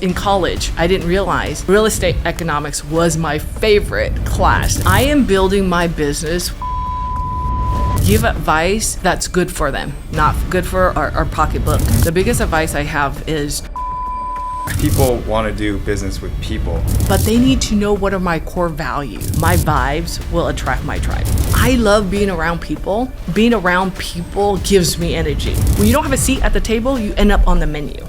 In college, I didn't realize real estate economics was my favorite class. I am building my business. Give advice that's good for them, not good for our pocketbook. The biggest advice I have is people want to do business with people, but they need to know what are my core values. My vibes will attract my tribe. I love being around people. Being around people gives me energy. When you don't have a seat at the table, you end up on the menu.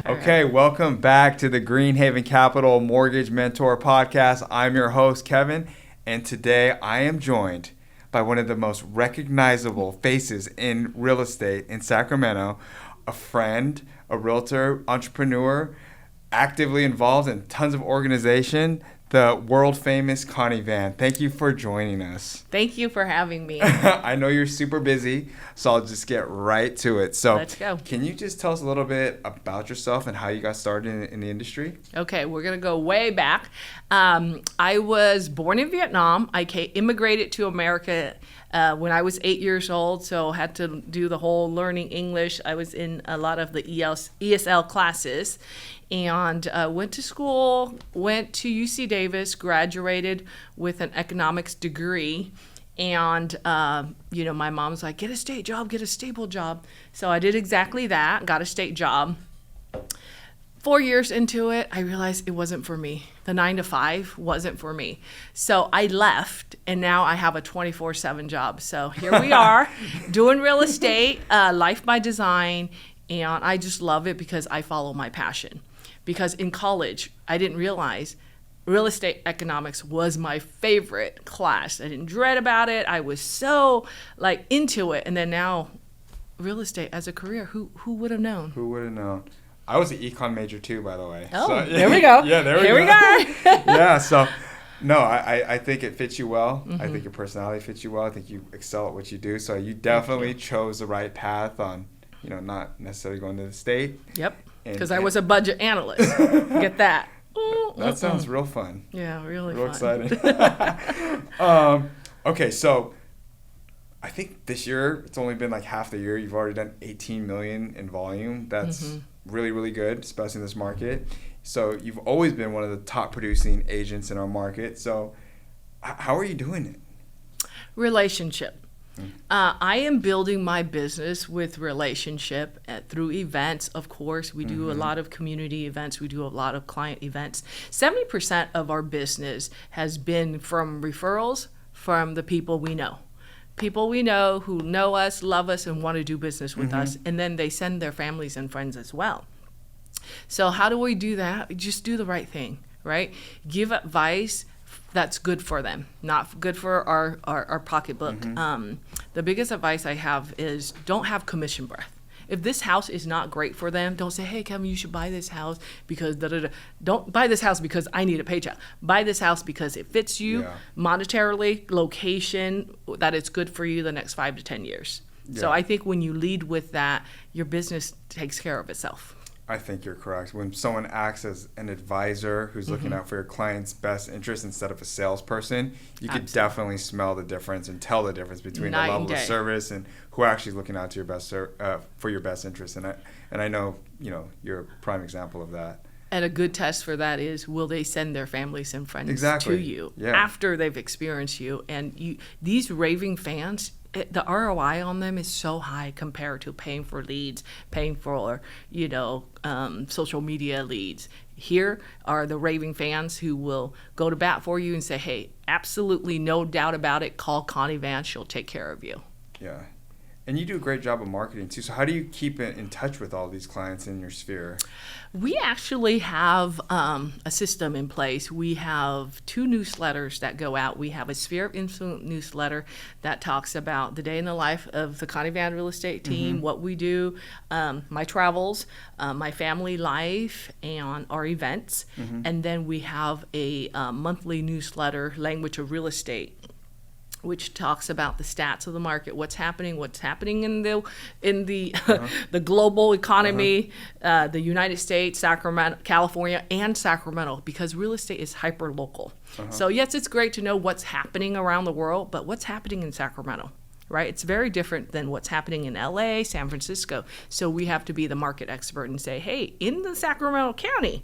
Okay, welcome back to the Greenhaven Capital Mortgage Mentor Podcast. I'm your host, Kevin, and today I am joined by one of the most recognizable faces in real estate in Sacramento, a friend, a realtor, entrepreneur, actively involved in tons of organization, the world famous Connie Van. Thank you for joining us. Thank you for having me. I know you're super busy, so I'll just get right to it. So let's go. Can you just tell us a little bit about yourself and how you got started in the industry? Okay, we're going to go way back. I was born in Vietnam. I immigrated to America when I was 8 years old, so had to do the whole learning English. I was in a lot of the ESL classes and went to school, went to UC Davis, graduated with an economics degree. And, my mom was like, get a state job, get a stable job. So I did exactly that, got a state job. 4 years into it, I realized it wasn't for me. The 9 to 5 wasn't for me. So I left, and now I have a 24/7 job. So here we are doing real estate, life by design, and I just love it because I follow my passion. Because in college, I didn't realize real estate economics was my favorite class. I didn't dread about it. I was so into it. And then now, real estate as a career, who would have known? Who would have known? I was an econ major too, by the way. Oh, so, there we go. Yeah, there we go. Yeah, so no, I think it fits you well. Mm-hmm. I think your personality fits you well. I think you excel at what you do. So you definitely chose the right path on, not necessarily going to the state. Yep, because I was a budget analyst. Get that. That sounds real fun. Yeah, really real fun. Exciting. Okay, so I think this year, it's only been half the year. You've already done 18 million in volume. That's really, really good, especially in this market. So you've always been one of the top producing agents in our market. So how are you doing it? Relationship. I am building my business with relationship through events. Of course, we do a lot of community events. We do a lot of client events. 70% of our business has been from referrals from the people we know. People we know who know us, love us, and want to do business with us. And then they send their families and friends as well. So how do we do that? We just do the right thing, right? Give advice that's good for them, not good for our pocketbook. The biggest advice I have is don't have commission breath. If this house is not great for them, don't say, hey, Kevin, you should buy this house because da-da-da. Don't buy this house because I need a paycheck. Buy this house because it fits you monetarily, location, that it's good for you the next 5 to 10 years. Yeah. So I think when you lead with that, your business takes care of itself. I think you're correct. When someone acts as an advisor who's looking out for your client's best interest instead of a salesperson, you could definitely smell the difference and tell the difference between the level of service and who actually is looking out to your best for your best interest. And I know you're a prime example of that. And a good test for that is, will they send their families and friends to you after they've experienced you? And these raving fans, the ROI on them is so high compared to paying for leads, paying for, social media leads. Here are the raving fans who will go to bat for you and say, hey, absolutely no doubt about it, call Connie Van, she'll take care of you. Yeah. And you do a great job of marketing too. So how do you keep in touch with all these clients in your sphere? We actually have a system in place. We have 2 newsletters that go out. We have a Sphere of Influence newsletter that talks about the day in the life of the Connie Van real estate team, what we do, my travels, my family life, and our events. And then we have a monthly newsletter, Language of Real Estate, which talks about the stats of the market, what's happening in the the global economy, the United States, Sacramento, California, and Sacramento, because real estate is hyper local. So yes, it's great to know what's happening around the world, but what's happening in Sacramento, right? It's very different than what's happening in LA, San Francisco. So we have to be the market expert and say, hey, in the Sacramento County,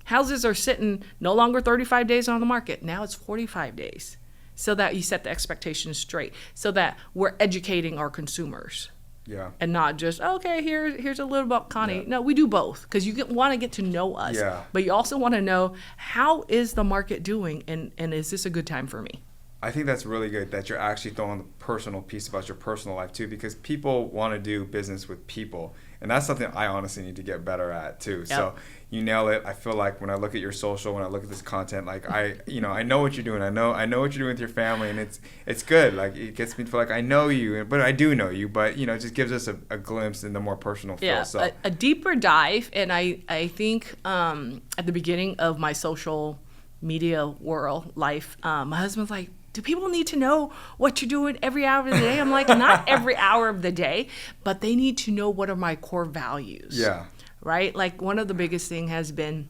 houses are sitting no longer 35 days on the market. Now it's 45 days. So that you set the expectations straight, so that we're educating our consumers. Yeah. And not just, okay, here's a little about Connie. No, we do both, because you want to get to know us. Yeah. But you also want to know, how is the market doing, and is this a good time for me? I think that's really good that you're actually throwing the personal piece about your personal life too, because people want to do business with people. And that's something I honestly need to get better at too. Yep. So you nail it. I feel like when I look at your social, when I look at this content, like I know what you're doing. I know what you're doing with your family, and it's good. Like it gets me to feel like I know you, but I do know you, but it just gives us a glimpse in the more personal feel. Yeah, So a deeper dive. And I think at the beginning of my social media life, my husband's like, do people need to know what you're doing every hour of the day? I'm like, not every hour of the day, but they need to know what are my core values. Yeah. Right? Like one of the biggest thing has been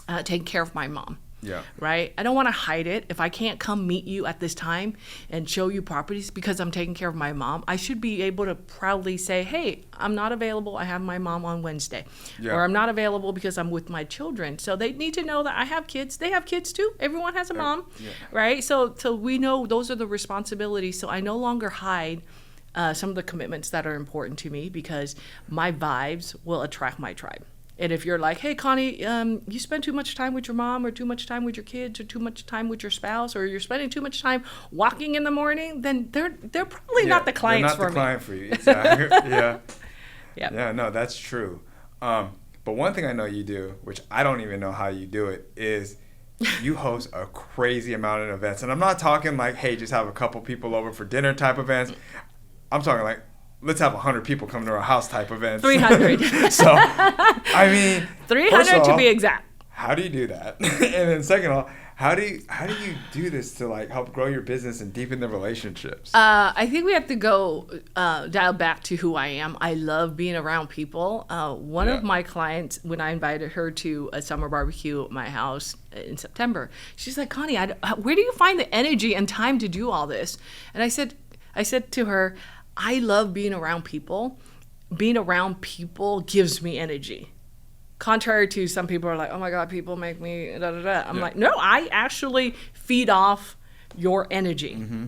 taking care of my mom. Yeah. Right? I don't want to hide it. If I can't come meet you at this time and show you properties because I'm taking care of my mom, I should be able to proudly say, hey, I'm not available. I have my mom on Wednesday. Yeah. Or I'm not available because I'm with my children. So they need to know that I have kids. They have kids too. Everyone has a mom. Yeah. Right? So we know those are the responsibilities. So I no longer hide some of the commitments that are important to me, because my vibes will attract my tribe. And if you're like, hey, Connie, you spend too much time with your mom, or too much time with your kids, or too much time with your spouse, or you're spending too much time walking in the morning, then they're probably not the clients for me. They're not the client for you. Exactly. Yeah. Yeah. Yeah, no, that's true. But one thing I know you do, which I don't even know how you do it, is you host a crazy amount of events. And I'm not talking like, hey, just have a couple people over for dinner type events. I'm talking like, let's have 100 people come to our house type events. 300. So, I mean, 300 to be exact. How do you do that? And then second of all, how do you do this to like help grow your business and deepen the relationships? I think we have to go dial back to who I am. I love being around people. One of my clients, when I invited her to a summer barbecue at my house in September, she's like, Connie, where do you find the energy and time to do all this? And I said to her, I love being around people. Being around people gives me energy. Contrary to some people are like, oh my God, people make me da da da. I'm like, no, I actually feed off your energy. Mm-hmm.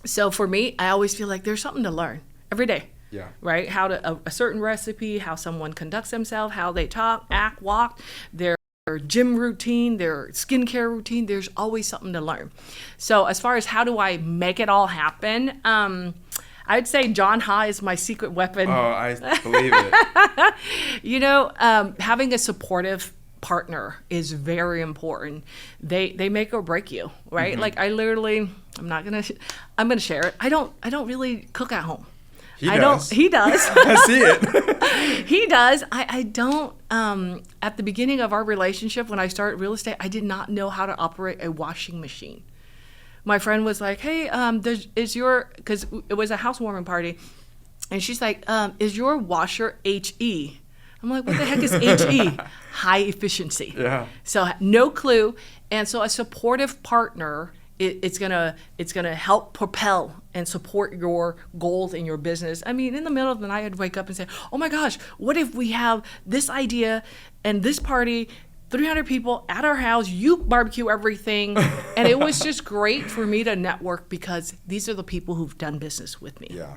So for me, I always feel like there's something to learn every day. Yeah. Right? How to a certain recipe, how someone conducts themselves, how they talk, act, walk, their gym routine, their skincare routine. There's always something to learn. So as far as how do I make it all happen, I'd say John Ha is my secret weapon. Oh, I believe it. Having a supportive partner is very important. They make or break you, right? Mm-hmm. Like I'm gonna share it. I don't really cook at home. He does. He does. I see it. He does. I don't. At the beginning of our relationship, when I started real estate, I did not know how to operate a washing machine. My friend was like, hey, because it was a housewarming party, and she's like, is your washer HE? I'm like, what the heck is HE? High efficiency. Yeah. So no clue. And so a supportive partner, it's gonna help propel and support your goals in your business. I mean, in the middle of the night, I'd wake up and say, oh my gosh, what if we have this idea and this party, 300 people at our house, you barbecue everything. And it was just great for me to network, because these are the people who've done business with me. Yeah.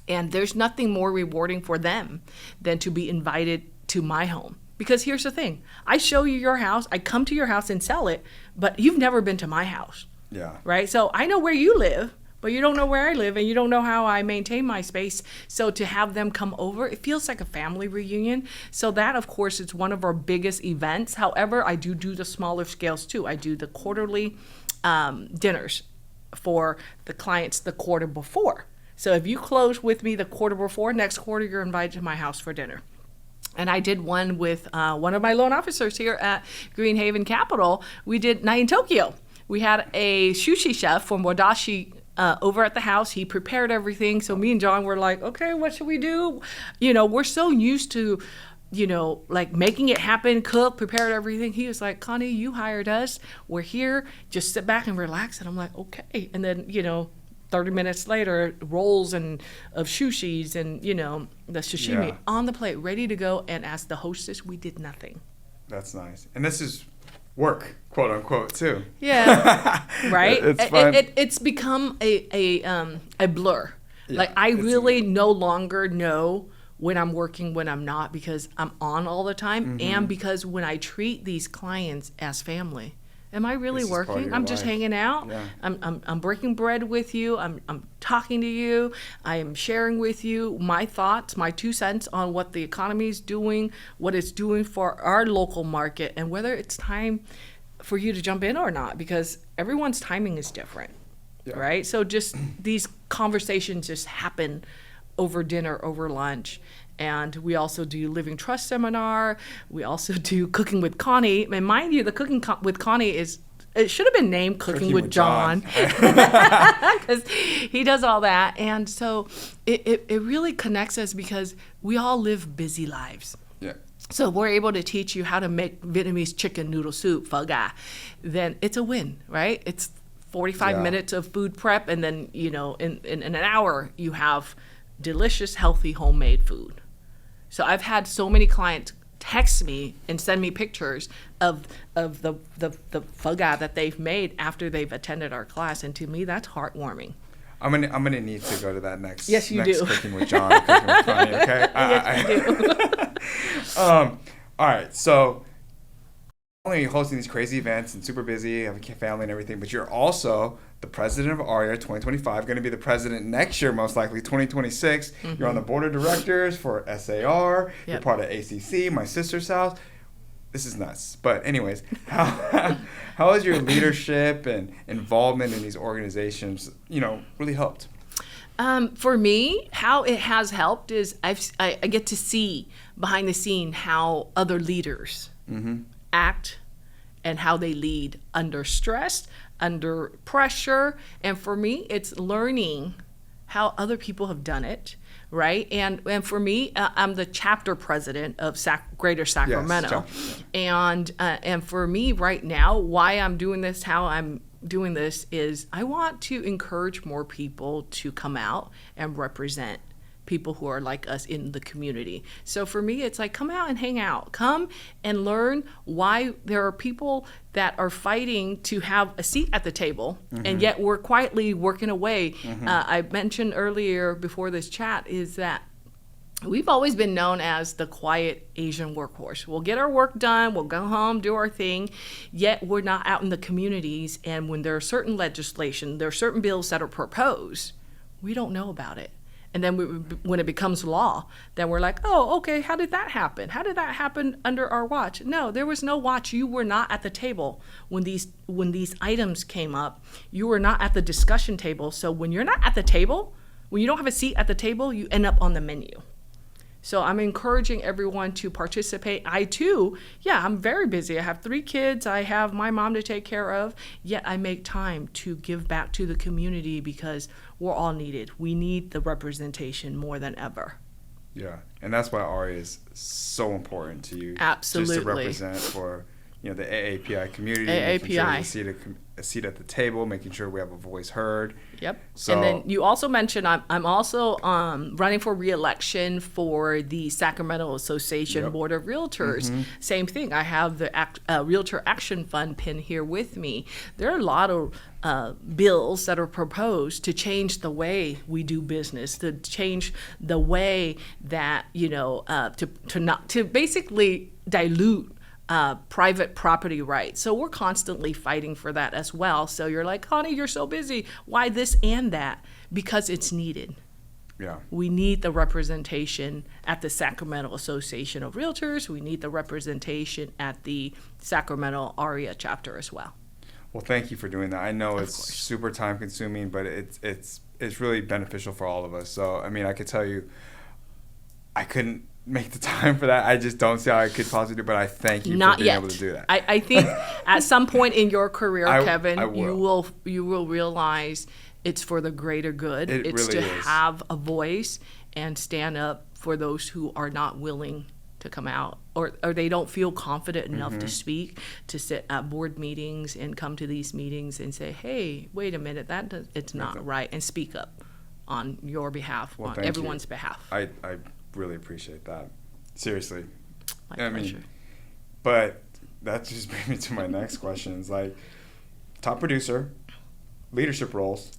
And there's nothing more rewarding for them than to be invited to my home. Because here's the thing, I show you your house, I come to your house and sell it, but you've never been to my house. Yeah. Right? So I know where you live, but you don't know where I live, and you don't know how I maintain my space. So to have them come over, it feels like a family reunion. So that, of course, is one of our biggest events. However, I do the smaller scales too. I do the quarterly dinners for the clients the quarter before. So if you close with me the quarter before, next quarter you're invited to my house for dinner. And I did one with one of my loan officers here at Greenhaven Capital. We did Night in Tokyo. We had a sushi chef from Wadashi over at the house. He prepared everything. So me and John were like, okay, what should we do? We're so used to, like making it happen, cook, prepared everything. He was like, Connie, you hired us. We're here. Just sit back and relax. And I'm like, okay. And then, 30 minutes later, rolls and of sushis and, the sashimi on the plate, ready to go. And as the hostess, we did nothing. That's nice. And this is work, quote unquote, too. Yeah. Right? It's fun. It's become a blur. Yeah, like I really no longer know when I'm working, when I'm not, because I'm on all the time, and because when I treat these clients as family. Am I really working? I'm just hanging out. Yeah. I'm breaking bread with you. I'm talking to you. I am sharing with you my thoughts, my 2 cents on what the economy is doing, what it's doing for our local market, and whether it's time for you to jump in or not, because everyone's timing is different, right? So just these conversations just happen over dinner, over lunch. And we also do Living Trust seminar. We also do Cooking with Connie. And mind you, the Cooking with Connie it should have been named Cooking with John. Because he does all that. And so it really connects us because we all live busy lives. Yeah. So if we're able to teach you how to make Vietnamese chicken noodle soup, pho ga, then it's a win, right? It's 45 minutes of food prep. And then, in an hour, you have delicious, healthy, homemade food. So I've had so many clients text me and send me pictures of the pho ga that they've made after they've attended our class, and to me that's heartwarming. I'm gonna need to go to that next. Yes, you next do. Cooking with John, Cooking with Connie. Okay. Yes, you do. All right. So, not only are you hosting these crazy events and super busy, have a family and everything, but you're also the president of ARIA 2025, going to be the president next year, most likely 2026. You're on the board of directors for SAR. You're part of ACC, my sister's house. This is nuts. But anyways, how has your leadership and involvement in these organizations, really helped? For me, how it has helped is I get to see behind the scene how other leaders act and how they lead under stress, under pressure. And for me, it's learning how other people have done it, right? And for me, I'm the chapter president of Greater Sacramento. Yes, and for me right now, why I'm doing this, how I'm doing this is I want to encourage more people to come out and represent people who are like us in the community. So for me, it's like, come out and hang out. Come and learn why there are people that are fighting to have a seat at the table, and yet we're quietly working away. I mentioned earlier before this chat is that we've always been known as the quiet Asian workforce. We'll get our work done, we'll go home, do our thing, yet we're not out in the communities. And when there are certain legislation, there are certain bills that are proposed, we don't know about it. And then when it becomes law, then we're like, oh, okay, how did that happen? How did that happen under our watch? No, there was no watch. You were not at the table when these items came up. You were not at the discussion table. So when you're not at the table, when you don't have a seat at the table, you end up on the menu. So I'm encouraging everyone to participate. I too, I'm very busy. I have 3 kids. I have my mom to take care of. Yet I make time to give back to the community because we're all needed. We need the representation more than ever. Yeah, and that's why ARIA is so important to you. Absolutely. Just to represent for the AAPI community. AAPI. A seat at the table, making sure we have a voice heard. Yep. So, and then you also mentioned I'm also running for re-election for the Sacramento Association Board of Realtors. Same thing. I have the Realtor Action Fund pin here with me. There are a lot of bills that are proposed to change the way we do business, to change the way that to basically dilute private property rights. So we're constantly fighting for that as well. So you're like, Connie, you're so busy. Why this and that? Because it's needed. Yeah. We need the representation at the Sacramento Association of Realtors. We need the representation at the Sacramento ARIA chapter as well. Well, thank you for doing that. I know it's super time consuming, but it's really beneficial for all of us. So, I mean, I could tell you, I couldn't make the time for that. I just don't see how I could possibly do it, but I thank you for being able to do that. I think at some point in your career, Kevin, I will. you will realize it's for the greater good. It's really to is. have a voice and stand up for those who are not willing to come out, or they don't feel confident enough to speak, to sit at board meetings and come to these meetings and say, hey, wait a minute, it's not right, and speak up on your behalf, on everyone's behalf. I really appreciate that. Seriously. My pleasure. But that just brings me to my next question. Is like, top producer, leadership roles,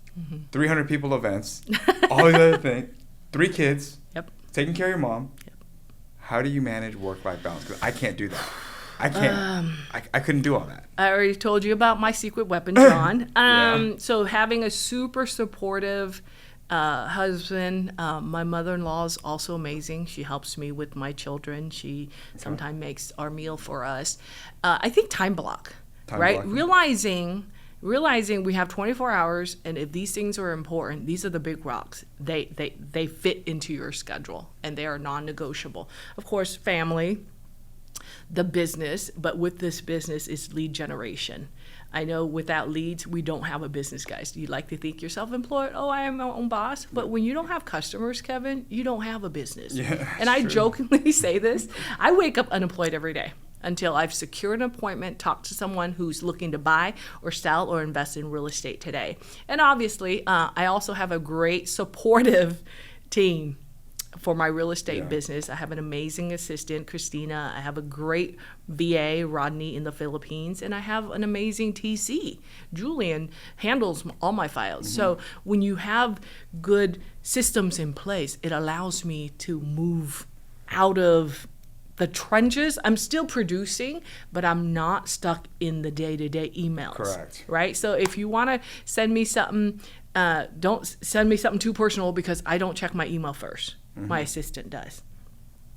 300 people events, all these other things, 3 kids, taking care of your mom. How do you manage work-life balance? Because I can't do that. I can't. I couldn't do all that. I already told you about my secret weapon, John. So having a super supportive husband. My mother-in-law is also amazing. She helps me with my children. She sometimes makes our meal for us. I think time block, right? Blocking. Realizing we have 24 hours, and if these things are important, these are the big rocks. They fit into your schedule, and they are non-negotiable. Of course, family, the business, but with this business is lead generation. I know without leads, we don't have a business, guys. You like to think you're self-employed. Oh, I am my own boss. But when you don't have customers, Kevin, you don't have a business. Yeah, and I jokingly say this. I wake up unemployed every day until I've secured an appointment, talked to someone who's looking to buy or sell or invest in real estate today. And obviously, I also have a great supportive team for my real estate business. I have an amazing assistant, Christina. I have a great VA, Rodney, in the Philippines. And I have an amazing TC. Julian handles all my files. So when you have good systems in place, it allows me to move out of the trenches. I'm still producing, but I'm not stuck in the day-to-day emails. Correct. Right? So if you want to send me something, don't send me something too personal, because I don't check my email first. My assistant does.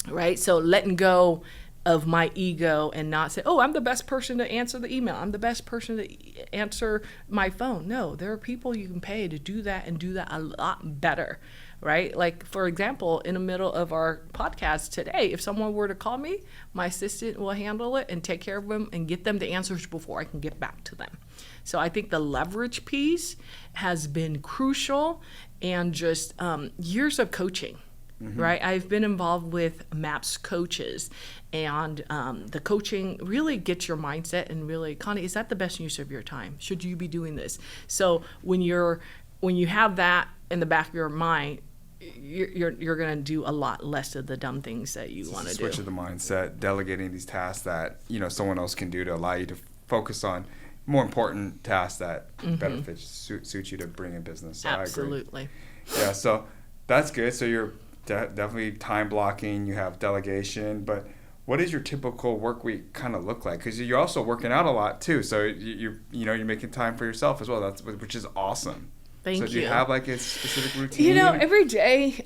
Right? So letting go of my ego and not say, oh, I'm the best person to answer the email. I'm the best person to answer my phone. No, there are people you can pay to do that and do that a lot better. Right? Like, for example, in the middle of our podcast today, if someone were to call me, my assistant will handle it and take care of them and get them the answers before I can get back to them. So I think the leverage piece has been crucial, and just years of coaching. Right? I've been involved with MAPS coaches, and the coaching really gets your mindset, and really, Connie, is that the best use of your time? Should you be doing this? So when you have that in the back of your mind, you're going to do a lot less of the dumb things that you want to do. Switch of the mindset, delegating these tasks that someone else can do to allow you to focus on more important tasks that better suit you to bring in business. So Absolutely. I agree. Yeah, so that's good. So you're definitely time blocking. You have delegation, but what does your typical work week kind of look like? Because you're also working out a lot too. So you're making time for yourself as well. Which is awesome. Thank you. So do you have like a specific routine? Every day,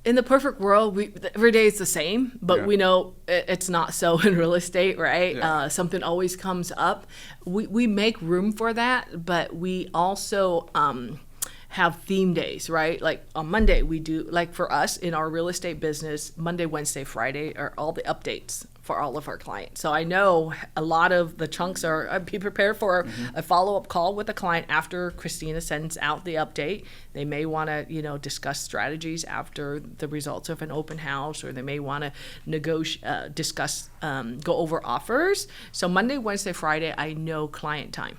in the perfect world, every day is the same, but we know it's not so in real estate, right? Yeah. Something always comes up. We make room for that, but we also have theme days, right? Like on Monday, we do, like for us in our real estate business, Monday, Wednesday, Friday are all the updates for all of our clients. So I know a lot of the chunks are, be prepared for a follow-up call with the client after Christina sends out the update. They may want to, discuss strategies after the results of an open house, or they may want to discuss, go over offers. So Monday, Wednesday, Friday, I know client time.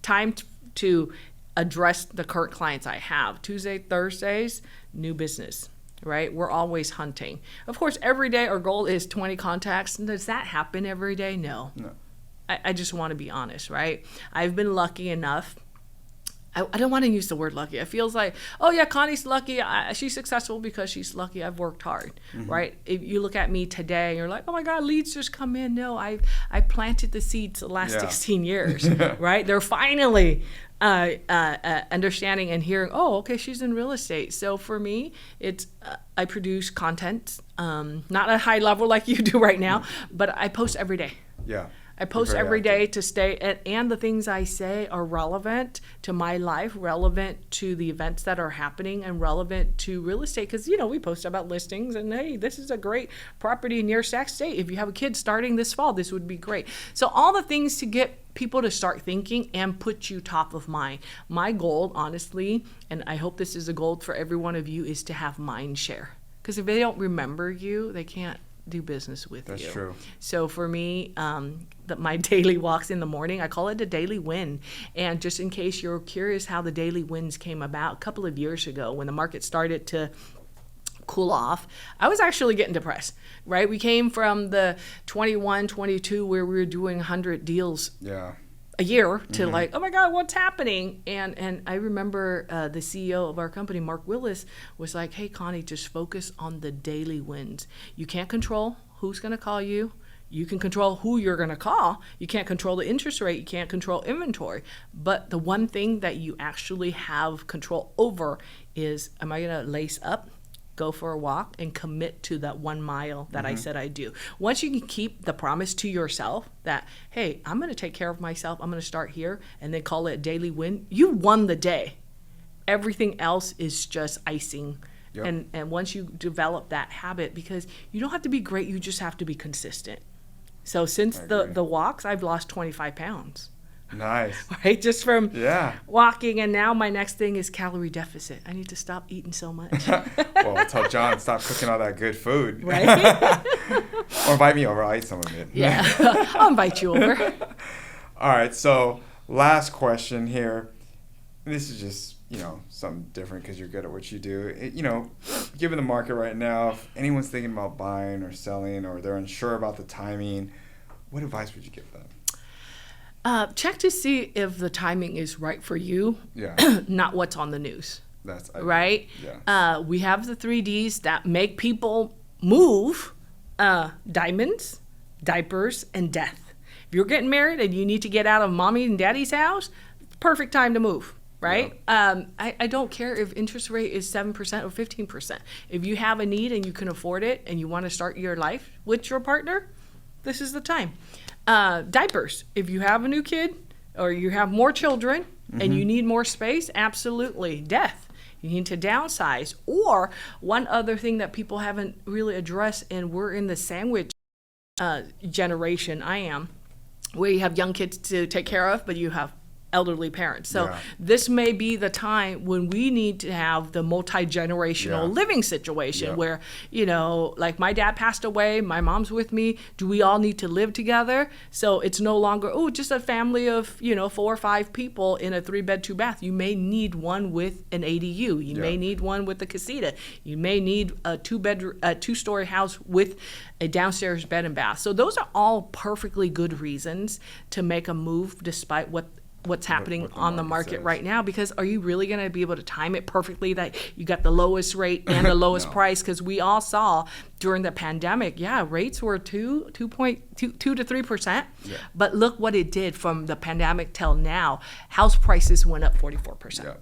Time to address the current clients I have. Tuesday, Thursdays, new business. Right? We're always hunting. Of course, every day our goal is 20 contacts. Does that happen every day? No. I just want to be honest, right? I've been lucky enough. I don't want to use the word lucky. It feels like, oh yeah, Connie's lucky. She's successful because she's lucky. I've worked hard, right? If you look at me today and you're like, oh my God, leads just come in. No, I planted the seeds the last 16 years, right? They're finally understanding and hearing, oh, okay, she's in real estate. So for me, it's I produce content, not at a high level like you do right now, but I post every day. Yeah. I post very every active. day to stay, and the things I say are relevant to my life, relevant to the events that are happening, and relevant to real estate. Because, we post about listings, and hey, this is a great property near Sac State. If you have a kid starting this fall, this would be great. So all the things to get people to start thinking and put you top of mind. My goal, honestly, and I hope this is a goal for every one of you, is to have mind share. Because if they don't remember you, they can't do business with you. That's true. So for me, my daily walks in the morning, I call it a daily win. And just in case you're curious how the daily wins came about, a couple of years ago when the market started to cool off, I was actually getting depressed, right? We came from the 21, 22 where we were doing 100 deals a year to like, oh my God, what's happening? And I remember the CEO of our company, Mark Willis, was like, hey, Connie, just focus on the daily wins. You can't control who's going to call you. You can control who you're going to call. You can't control the interest rate. You can't control inventory. But the one thing that you actually have control over is, am I going to lace up, go for a walk, and commit to that 1 mile that I said I'd do? Once you can keep the promise to yourself that, hey, I'm going to take care of myself, I'm going to start here, and then call it a daily win, you won the day. Everything else is just icing. Yep. And once you develop that habit, because you don't have to be great, you just have to be consistent. So since the walks, I've lost 25 pounds. Nice. Right? Just from walking. And now my next thing is calorie deficit. I need to stop eating so much. Well, tell John, stop cooking all that good food. Right? Or invite me over. I'll eat some of it. Yeah. I'll invite you over. All right. So last question here. This is just, something different because you're good at what you do. Given the market right now, if anyone's thinking about buying or selling or they're unsure about the timing, what advice would you give them? Check to see if the timing is right for you, not what's on the news. That's right. Yeah. We have the 3Ds that make people move: diamonds, diapers, and death. If you're getting married and you need to get out of mommy and daddy's house, perfect time to move. Right? Yeah. I don't care if interest rate is 7% or 15%. If you have a need and you can afford it and you want to start your life with your partner, this is the time. Diapers. If you have a new kid or you have more children and you need more space, absolutely. Death. You need to downsize. Or one other thing that people haven't really addressed, and we're in the sandwich generation, I am, where you have young kids to take care of, but you have elderly parents. So this may be the time when we need to have the multi-generational living situation where, like my dad passed away, my mom's with me. Do we all need to live together? So it's no longer, just a family of, 4 or 5 people in a 3-bed, 2-bath. You may need one with an ADU. You may need one with a casita. You may need a 2-story house with a downstairs bed and bath. So those are all perfectly good reasons to make a move despite what's happening on the market right now, because are you really going to be able to time it perfectly that you got the lowest rate and the lowest price? Because we all saw during the pandemic, rates were 2 to 3%. But look what it did from the pandemic till now. House prices went up 44%.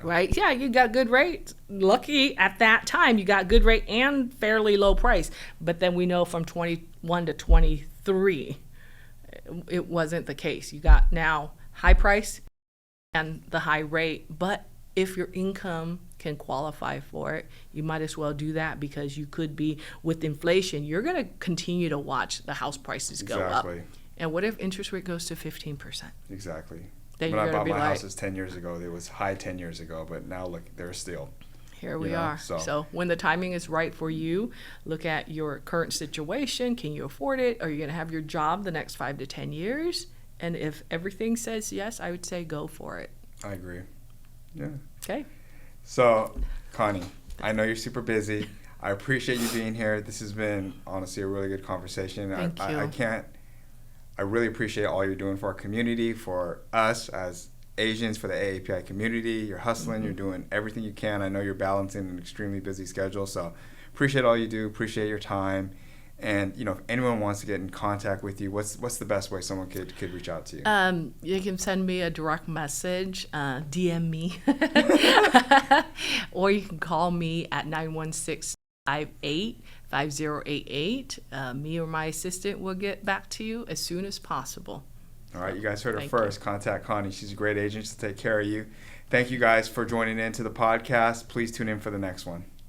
Right? Yeah, you got good rates. Lucky at that time, you got good rate and fairly low price. But then we know from 21 to 23, it wasn't the case. You got now high price and the high rate, but if your income can qualify for it, you might as well do that, because you could be, with inflation, you're going to continue to watch the house prices go up. And what if interest rate goes to 15%? Exactly. Then when I bought my like, houses 10 years ago, it was high 10 years ago, but now look, they're still. Here we are. So when the timing is right for you, look at your current situation. Can you afford it? Are you going to have your job the next 5 to 10 years? And if everything says yes, I would say go for it. I agree. Yeah. Okay. So, Connie, I know you're super busy. I appreciate you being here. This has been, honestly, a really good conversation. Thank you. I really appreciate all you're doing for our community, for us as Asians, for the AAPI community. You're hustling. You're doing everything you can. I know you're balancing an extremely busy schedule. So appreciate all you do. Appreciate your time. And, if anyone wants to get in contact with you, what's the best way someone could reach out to you? You can send me a direct message, DM me, or you can call me at 916 5088. Me or my assistant will get back to you as soon as possible. All right, you guys heard her Thank first. Contact Connie. She's a great agent. She'll take care of you. Thank you guys for joining in to the podcast. Please tune in for the next one.